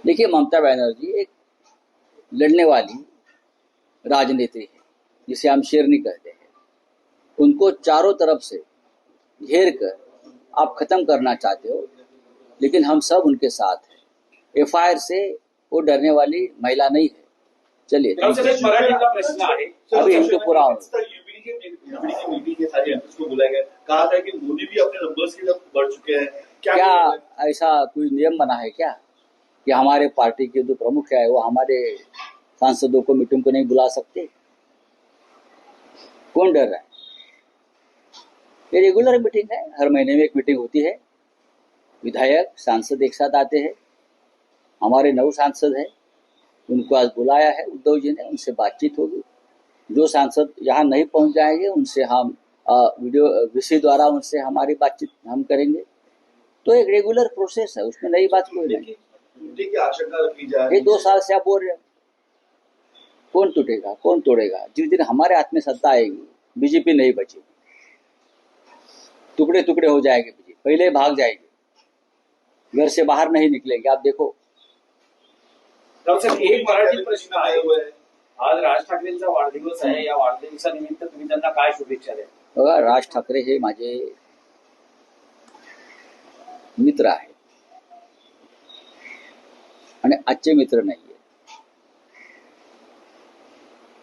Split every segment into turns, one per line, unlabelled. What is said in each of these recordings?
देखिए, ममता बनर्जी एक लड़ने वाली राजनेत्री है, जिसे हम शेरनी कहते हैं। उनको चारों तरफ से घेर कर आप खत्म करना चाहते हो, लेकिन हम सब उनके साथ हैं। एफआईआर से वो डरने वाली महिला नहीं है। चलिए,
मराठीचा प्रश्न आहे,
अभी इनको पूरा
कहा था कि मोदी भी अपने नंबर्स की तरफ बढ़ चुके हैं।
क्या ऐसा कोई नियम बना है क्या कि हमारे पार्टी के जो प्रमुख है वो हमारे सांसदों को मीटिंग को नहीं बुला सकते? कौन डर रहा है? ये रेगुलर मीटिंग है, हर महीने में एक मीटिंग होती है। विधायक सांसद एक साथ आते हैं। हमारे 9 सांसद हैं, उनको आज बुलाया है उद्धव जी ने, उनसे बातचीत होगी। जो सांसद यहाँ नहीं पहुंच जाएंगे उनसे हम वीडियो वीसी द्वारा उनसे हमारी बातचीत हम करेंगे। तो एक रेगुलर प्रोसेस है, उसमें नई बात कोई नहीं। ये 2 साल से आप बोल रहे हो, कौन टूटेगा, कौन तोड़ेगा? जिस दिन हमारे हाथ में सत्ता आएगी, बीजेपी नहीं बचेगी, टुकड़े टुकड़े हो जाएंगे बीजेपी, पहले भाग जाएंगे, घर से बाहर नहीं निकलेंगे। आप देखो।
एक मराठी प्रश्न आहे, आज राज ठाकरेंचा वाढदिवस आहे, या वाढदिवसानिमित्त तुम्ही त्यांना काय शुभेच्छा द्या?
बघा, राज ठाकरे हे माझे मित्र आहेत आणि आजचे मित्र नाहीये,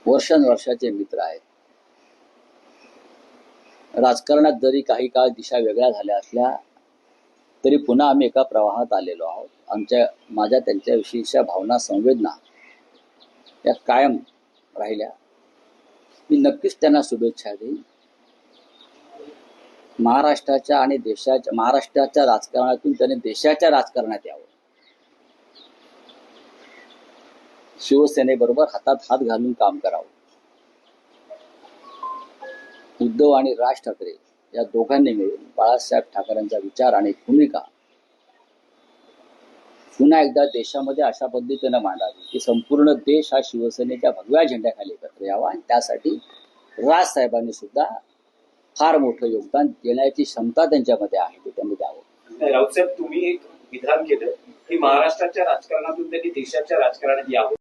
वर्षानुवर्षाचे मित्र आहेत। राजकारणात जरी काही काळ दिशा वेगळ्या झाल्या असल्या तरी पुन्हा आम्ही एका प्रवाहात आलेलो आहोत। माझ्या त्यांच्याविषयीच्या भावना, संवेदना त्या कायम राहिल्या। मी नक्कीच त्यांना शुभेच्छा देईन। महाराष्ट्राच्या आणि देशाच्या, महाराष्ट्राच्या राजकारणातून त्यांनी देशाच्या राजकारणात यावं, शिवसेनेबरोबर हातात हात घालून काम करावं। उद्धव आणि राज ठाकरे या दोघांनी मिळून बाळासाहेब ठाकरेंचा विचार आणि भूमिका पुन्हा एकदा देशामध्ये अशा पद्धतीने मांडावी की संपूर्ण देश हा शिवसेनेच्या भगव्या झेंड्याखाली एकत्र यावा। आणि त्यासाठी राजसाहेबांनी सुद्धा फार मोठं योगदान देण्याची क्षमता त्यांच्यामध्ये आहे, ते त्यांनी द्यावं।
राऊत साहेब, तुम्ही एक विधान केलं की महाराष्ट्राच्या राजकारणातून त्यांनी देशाच्या राजकारणात यावं।